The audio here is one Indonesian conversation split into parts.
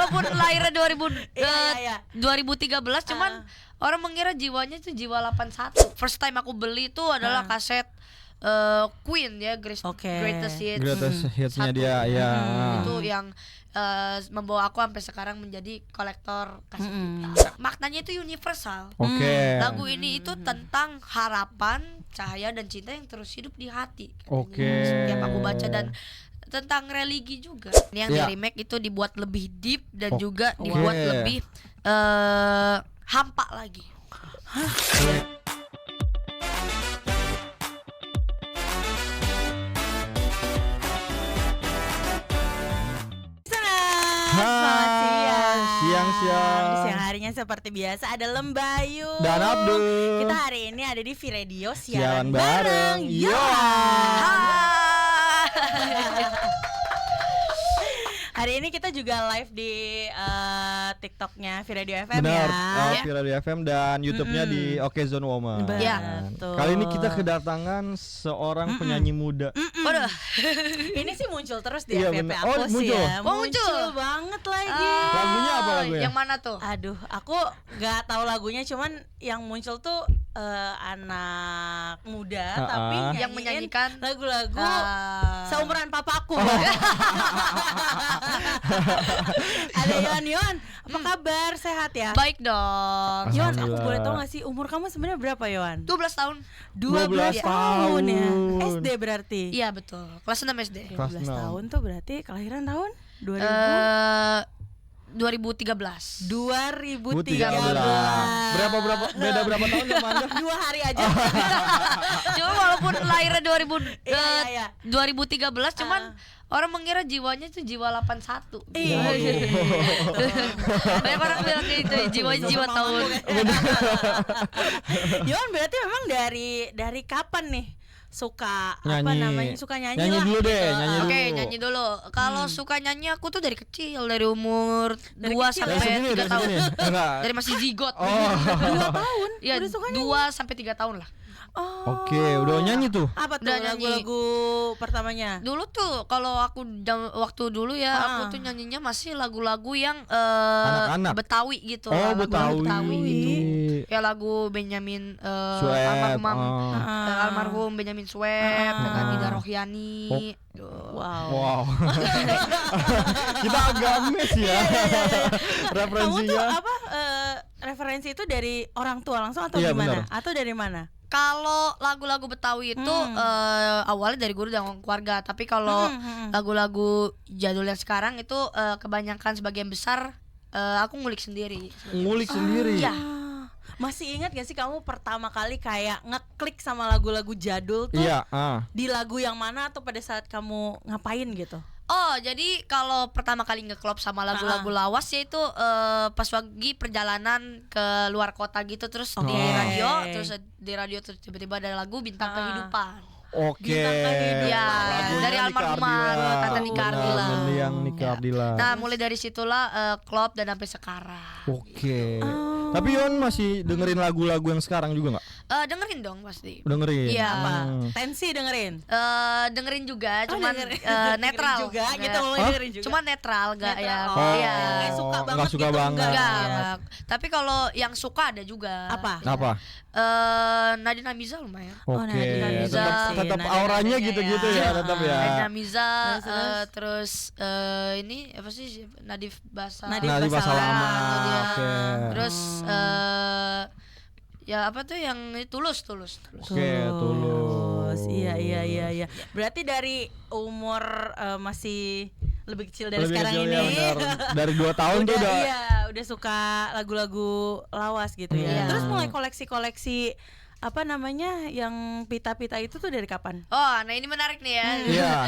walaupun lahirnya 2013 cuman orang mengira jiwanya itu jiwa 81. First time aku beli itu adalah kaset Queen ya, Greatest Hits. Greatest Hits-nya dia ya. Itu yang membawa aku sampai sekarang menjadi kolektor kaset pita. Maknanya itu universal. Lagu ini itu tentang harapan, cahaya dan cinta yang terus hidup di hati. Setiap aku baca, dan tentang religi juga. Yang di remake itu dibuat lebih deep dan juga dibuat lebih hampa lagi. Selamat siang. Siang-siang. Di siang harinya seperti biasa ada Lembayu Dan Abdul. Kita hari ini ada di V-Radio Siaran bareng. Hari ini kita juga live di TikToknya V-Radio FM. Benar, ya. V-Radio FM dan YouTube-nya di Okezone Woman. Betul. Kali ini kita kedatangan seorang penyanyi muda. Ini sih muncul terus di Iya, FYP bener. aku sih muncul. ya. Muncul banget lagi. Lagunya apa lagunya? Yang mana tuh? Aduh, aku gak tahu lagunya, cuman yang muncul tuh anak muda tapi yang menyanyikan lagu-lagu seumuran papaku. Ada Yon, apa kabar? Sehat ya? Baik dong. Yon, aku Alhamdulillah. boleh tahu gak sih umur kamu sebenarnya berapa, Yon? 12 tahun. 12 tahun ya. tahun. SD berarti. Iya betul. Kelas 6 SD. Kelas 12 6. tahun tuh berarti kelahiran tahun 2000. 2013. 2013. Berapa beda berapa tahun sama Anda? 2 hari aja. Cuma walaupun lahirnya 2013 Iya. cuman orang mengira jiwanya itu jiwa 81. Iya. Banyak orang bilang kayak gitu, jiwanya jiwa tahun. Yon, berarti memang dari kapan nih suka apa Nyanyi. namanya? Suka nyanyi Nyanyi lah dulu deh, gitu. nyanyi Oke, dulu. nyanyi dulu. Kalau suka nyanyi aku tuh dari kecil, dari umur Dari 2 kecil sampai Dari segini, 3 tahun. Enggak. Dari masih zigot. 2 tahun Iya, udah suka nyanyi. 2 sampai 3 tahun lah. Oh. Oke, udah nyanyi tuh. Apa tuh Udah nyanyi. lagu-lagu pertamanya? Dulu tuh kalau aku waktu dulu ya, aku tuh nyanyinya masih lagu-lagu yang Anak-anak. Betawi gitu. Oh, lagu-lagu Betawi. gitu. Ya lagu Benyamin Sueb. almarhum Benyamin Sueb dengan Ida Rohyani. Wow. Kita agak miss ya. Kamu tuh Referensinya. apa referensi itu dari orang tua langsung atau Iya, gimana? benar. Atau dari mana? Kalau lagu-lagu Betawi itu awalnya dari guru dan keluarga, tapi kalau lagu-lagu jadul yang sekarang itu kebanyakan sebagian besar aku ngulik sendiri. Ngulik sendiri. Iya. Masih ingat gak sih kamu pertama kali kayak ngeklik sama lagu-lagu jadul tuh? Iya, Di lagu yang mana atau pada saat kamu ngapain gitu? Oh, jadi kalau pertama kali ngeklop sama lagu-lagu lawas ya itu pas lagi perjalanan ke luar kota gitu, terus di radio terus tiba-tiba ada lagu Bintang Kehidupan. Oke. Bintang Kehidupan. Ya, Lagunya dari Nika almarhumah Ardila. Tante Nika Ardila. Bener, yang Nika Ardila. Nah, mulai dari situlah klop dan sampai sekarang. Oke. Tapi Yon masih dengerin lagu-lagu yang sekarang juga nggak? Dengerin dong pasti. Dengerin. Iya. Apa? Tensi dengerin? Dengerin juga, cuman dengerin. netral. Dengerin juga, Nggak. gitu ngomongnya dengerin juga. Cuman netral, enggak Netral. yang Oh, iya. nggak suka banget nggak suka gitu, banget. Enggak. Tapi kalau yang suka ada juga. Apa? Apa? Nadine Amiza lumayan. Oke. Nadine Amiza. Tetap Nadine auranya Amiza gitu-gitu ya. ya, tetap ya. Nadine Amiza, Terus? terus ini apa sih, Nadif Basal. Nadif Basalama. itu dia. Oke. Terus ya apa tuh yang tulus. Oke, tulus. Iya. Berarti dari umur masih lebih kecil dari Lebih sekarang kecilnya, ini. benar. Dari 2 tahun tuh udah. Iya, udah suka lagu-lagu lawas gitu ya. Iya. Terus mulai koleksi-koleksi apa namanya yang pita-pita itu tuh dari kapan? Oh, nah ini menarik nih ya. Iya.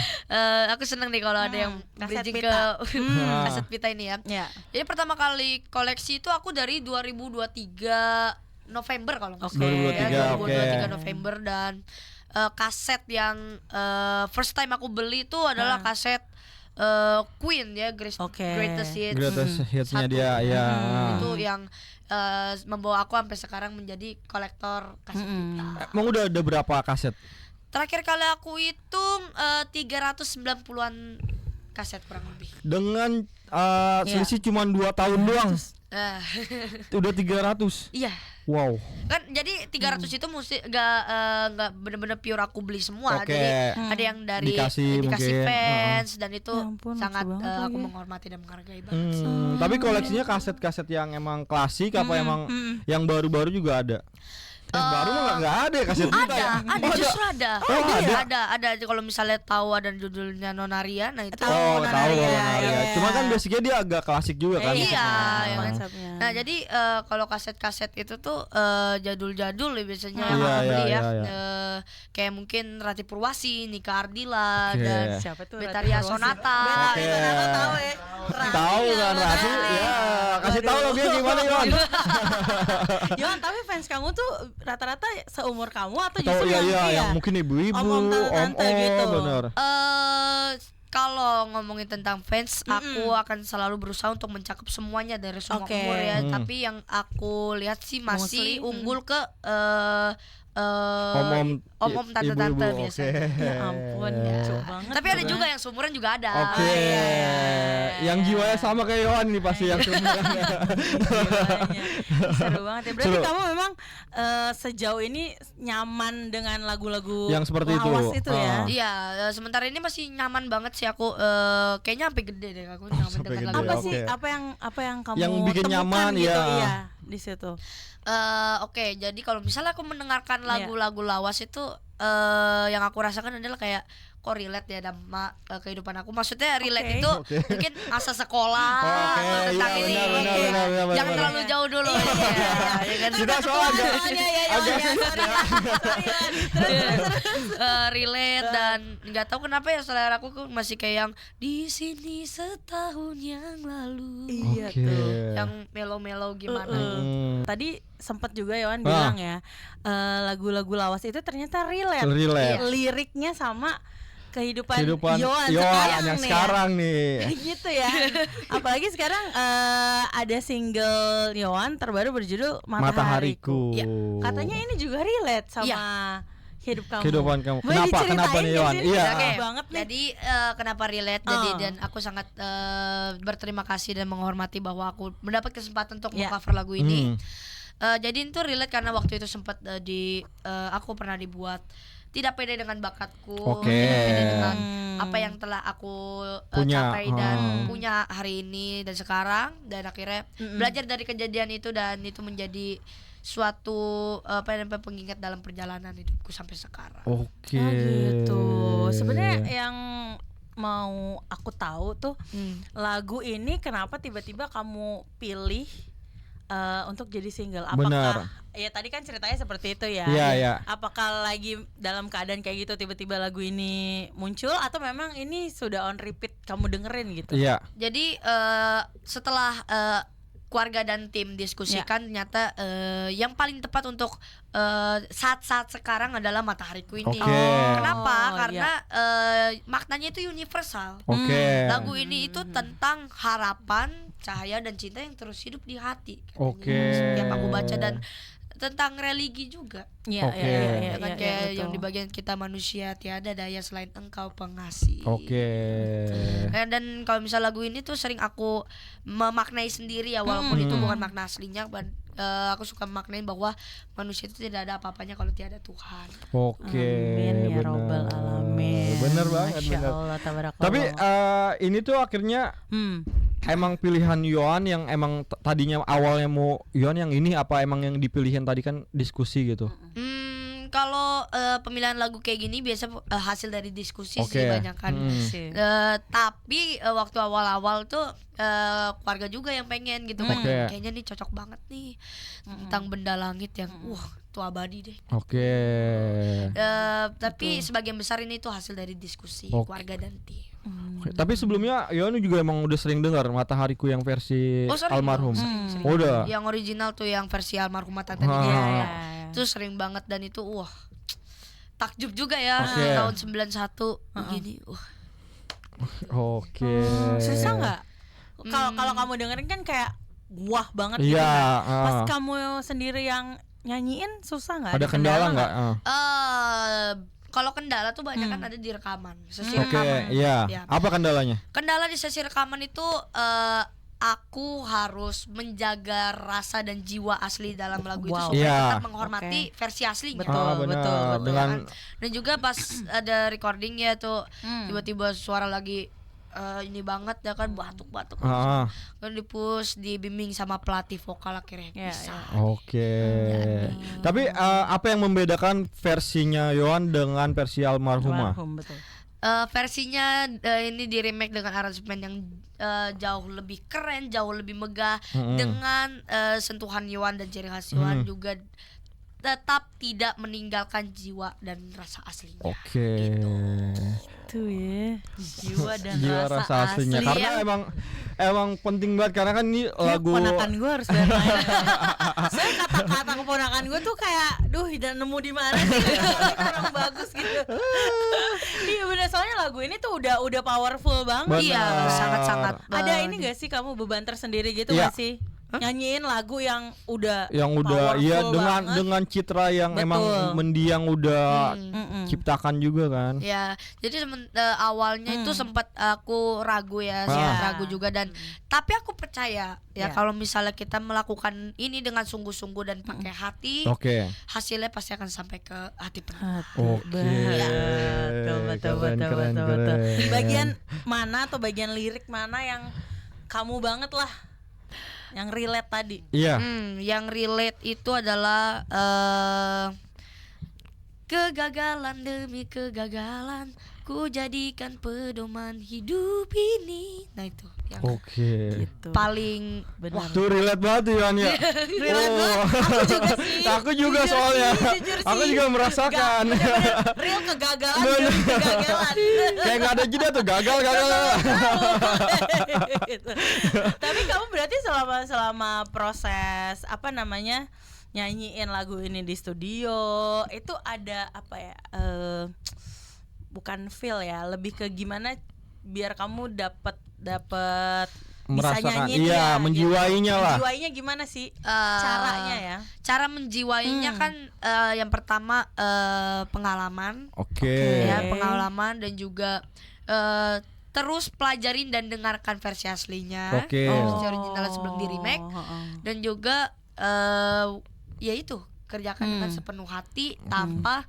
Aku seneng nih kalau ada yang kaset bridging pita. ke kaset pita ini ya. Ya. Jadi pertama kali koleksi itu aku dari 2023 November kalau nggak Oke. salah. 2023 oke. November, dan kaset yang first time aku beli itu adalah kaset Queen ya, Greatest Hits. Greatest Hits-nya Satu. dia ya. Itu yang membawa aku sampai sekarang menjadi kolektor kaset pita. Emang udah ada berapa kaset? Terakhir kali aku hitung 390-an kaset kurang lebih. Dengan selisih cuma 2 tahun doang. Udah 300. Iya. Wow. Kan jadi 300 itu mesti enggak bener-bener pure aku beli semua. Jadi ada yang dari dikasih fans dan itu Ya ampun, sangat lucu banget aku lagi. menghormati dan menghargai banget. Tapi koleksinya kaset-kaset yang emang klasik apa emang yang baru-baru juga ada? Baru mah nggak ada ya kaset kita ya? Ada, justru ada. ada. Kalau misalnya tahu ada judulnya Nonaria, nah itu Oh, tahu Nonaria, Nonaria. iya. Cuma kan basicnya dia agak klasik juga kan. Iya, ya kan? konsepnya. Nah jadi kalau kaset-kaset itu tuh jadul-jadul ya biasanya yang Iya, aku beli iya, ya. iya. Kayak mungkin Rati Purwasi, Nika Ardila Oke. dan Siapa tuh? Betaria Rati Purwasi? Sonata. Oke. Sonata tahu ya. Tahu kan Ratu? Ya, kasih tahu lagunya gimana Yon? Yon, tapi fans kamu tuh rata-rata seumur kamu atau Atau justru yang mungkin ibu-ibu, om-om, tante-tante gitu. bener. Kalau ngomongin tentang fans, aku akan selalu berusaha untuk mencakup semuanya dari semua Oke. umur ya. Tapi yang aku lihat sih masih Mostly, unggul ke Om-om, tante-tante ibu-ibu, biasanya. oke. Ya ampun, lucu banget. Tapi ada juga yang seumuran juga ada. Oke. Yang jiwanya sama kayak Yohan nih pasti yang seumuran. Jiwanya. Seru banget ya. Berarti Seru. kamu memang sejauh ini nyaman dengan lagu-lagu Yang seperti itu. lawas itu ya. Iya, sementara ini masih nyaman banget sih aku. Kayaknya sampai gede deh aku nyaman Sampai dengan gede. lagu. Apa Oke. sih apa yang kamu Yang bikin temukan nyaman, gitu ya. di situ. Oke, jadi kalau misalnya aku mendengarkan lagu-lagu lawas itu yang aku rasakan adalah kayak kok relate ya sama kehidupan aku. Maksudnya relate itu mungkin masa sekolah tentang iya, ini. benar, Jangan benar. terlalu jauh dulu. Ya kan? Kita soalnya Relate dan nggak tahu kenapa ya selera aku masih kayak yang di sini setahun yang lalu. Iya Oke. tuh. Yang melo-melo gimana? Tadi sempat juga Yohan bilang ya, lagu-lagu lawas itu ternyata relate. Relate. Liriknya sama kehidupan Kehidupan Yohan Yohan yang nih sekarang nih. gitu ya. Apalagi sekarang ada single Yohan terbaru berjudul Matahariku. Matahariku. Ya, Katanya ini juga relate sama hidup kamu. Kehidupan kamu. Boleh Kenapa diceritain nih nggak Yohan? sih? Iya. Oke. banget nih. Jadi kenapa relate dan aku sangat berterima kasih dan menghormati bahwa aku mendapat kesempatan untuk cover lagu ini. Jadi itu relate karena waktu itu sempat aku pernah dibuat tidak pede dengan bakatku, tidak pede dengan apa yang telah aku capai dan punya hari ini dan sekarang, dan akhirnya belajar dari kejadian itu dan itu menjadi suatu pengingat dalam perjalanan hidupku sampai sekarang. Oke. Oh gitu. Sebenarnya yang mau aku tahu tuh lagu ini kenapa tiba-tiba kamu pilih untuk jadi single? Apakah Benar. ya tadi kan ceritanya seperti itu ya. Iya, iya. Apakah lagi dalam keadaan kayak gitu tiba-tiba lagu ini muncul atau memang ini sudah on repeat kamu dengerin gitu? Iya. Jadi setelah keluarga dan tim diskusikan, ternyata yang paling tepat untuk saat-saat sekarang adalah Matahariku ini. Oke. Kenapa? Oh, Karena maknanya itu universal. Oke. Lagu ini itu tentang harapan, cahaya dan cinta yang terus hidup di hati. Katanya. Oke. Setiap aku baca, dan tentang religi juga. Iya, Oke. iya, Dengan kayak yang di bagian kita manusia tiada daya selain Engkau pengasih. Oke. Dan kalau misal lagu ini tuh sering aku memaknai sendiri ya, walaupun itu bukan makna aslinya. Aku suka maknain bahwa manusia itu tidak ada apa-apanya kalau tiada Tuhan. Oke. Amin ya benar. robbal alamin. Bener banget, Masya bener. Allah, tabarakallah. Tapi ini tuh akhirnya emang pilihan Yohan yang emang tadinya awalnya mau Yohan yang ini, apa emang yang dipilihin tadi kan diskusi gitu? Kalau pemilihan lagu kayak gini biasa hasil dari diskusi Oke. sih banyak kan. Tapi waktu awal-awal tuh keluarga juga yang pengen gitu kan. Oke. Kayaknya nih cocok banget nih tentang benda langit yang tuh abadi deh. Oke. Tapi sebagian besar ini tuh hasil dari diskusi Oke. keluarga dan tim. Oke. Tapi sebelumnya Yohan juga emang udah sering dengar Matahariku yang versi Sering almarhum. dong, sering. Oh, udah. Yang original tuh yang versi almarhumah Tante Ah. Nini. Iya. Itu sering banget dan itu takjub juga ya. Oke. Tahun 91 begini. Oke. Susah nggak? Kalau kamu dengerin kan kayak wah banget gitu Iya, kan. Pas kamu sendiri yang nyanyiin susah nggak? Ada kendala nggak? kalau kendala tuh banyak kan ada di rekaman, sesi Oke, rekaman. iya. Ya. Apa kendalanya? Kendala di sesi rekaman itu aku harus menjaga rasa dan jiwa asli dalam lagu itu Wow. supaya Iya. tetap menghormati versi aslinya. Betul, benar. betul. Dengan Dan juga pas ada recordingnya tuh tiba-tiba suara lagi ini banget ya kan, batuk-batuk kan dipush, dibimbing sama pelatih vokal akhirnya Ya, bisa. Oke. Tapi apa yang membedakan versinya Yohan dengan versi almarhumah? Almarhum, betul. Versinya ini di remake dengan aransemen yang jauh lebih keren, jauh lebih megah, dengan sentuhan Yohan dan ciri khas Yohan juga tetap tidak meninggalkan jiwa dan rasa aslinya. Oke. Tuh ya, jiwa dan Jiwa rasa aslinya. asli. Karena emang penting banget karena kan ini lagu Keponakan gue harus main. Saya kata-kata keponakan gue tuh kayak, duh, tidak nemu di mana sih orang bagus gitu. Iya bener, soalnya lagu ini tuh udah powerful banget. Iya, sangat-sangat. Ada ini gak sih kamu beban tersendiri gitu Iya. gak sih? Nyanyiin lagu yang udah iya powerful banget. dengan citra yang Betul. emang mendiang udah Mm-mm. ciptakan juga kan. Ya, jadi awalnya itu sempat aku ragu ya, sempat ragu juga dan tapi aku percaya ya kalau misalnya kita melakukan ini dengan sungguh-sungguh dan pakai hati, Oke. hasilnya pasti akan sampai ke hati penuh. Oke. Betul. Keren. Di bagian mana atau bagian lirik mana yang kamu banget lah, yang relate tadi? Iya. Yang relate itu adalah kegagalan demi kegagalan ku jadikan pedoman hidup ini. Nah itu yang Oke. Gitu. paling Benar. Tuh relate banget tuh Yohan ya. Relate banget. Aku juga sih. Aku juga Jujur soalnya. sih, jujur Aku sih. juga merasakan. Bener-bener real kegagalan Bener. demi kegagalan. Kayak nggak ada jeda tuh gagal. Gitu. Tapi kamu berarti selama proses apa namanya nyanyiin lagu ini di studio itu ada apa ya? Bukan feel ya, lebih ke gimana biar kamu dapat bisa Merasakan, nyanyiin iya, ya, menjiwainya gitu. lah. Menjiwainya gimana sih caranya ya? cara menjiwainya kan yang pertama pengalaman. Oke. Ya, pengalaman dan juga terus pelajarin dan dengarkan versi aslinya, Oke. versi original sebelum di remake, dan juga ya itu kerjakan dengan sepenuh hati tanpa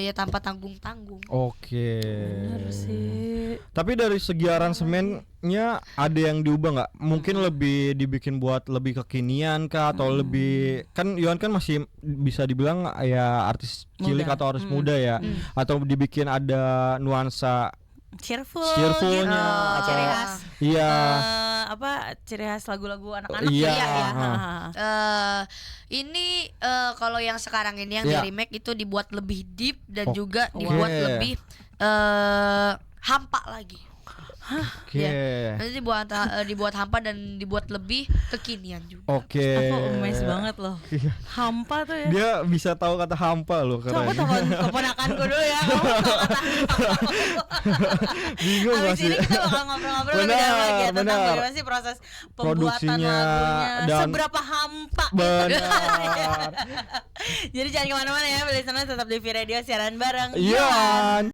tanpa tanggung-tanggung. Oke. Bener sih. Tapi dari segi aransemennya ada yang diubah nggak? Mungkin lebih dibikin buat lebih kekinian kah atau lebih kan Yohan kan masih bisa dibilang ya artis cilik Muda. atau artis muda ya, atau dibikin ada nuansa cheerfulnya Gitu. atau Ciri khas. Iya. Ciri khas lagu-lagu anak-anak Iya. ya. Ini kalau yang sekarang ini yang Ya. di remake itu dibuat lebih deep dan juga Oke. dibuat lebih hampa lagi. Oke. Nanti dibuat hampa dan dibuat lebih kekinian juga. Oke. Aku amazed banget loh. Hampa tuh ya. Dia bisa tahu kata hampa loh Coba keren. telepon keponakanku dulu ya. Kamu tahu kata Bingung Abis masih. ini kita bakal ngobrol-ngobrol lebih Benar, dalam lagi ya tentang benar. bagaimana sih proses pembuatan Produksinya lagunya, dan- seberapa hampa. Benar. Jadi jangan kemana-mana ya, listener, tetap di V Radio siaran bareng. Yohan.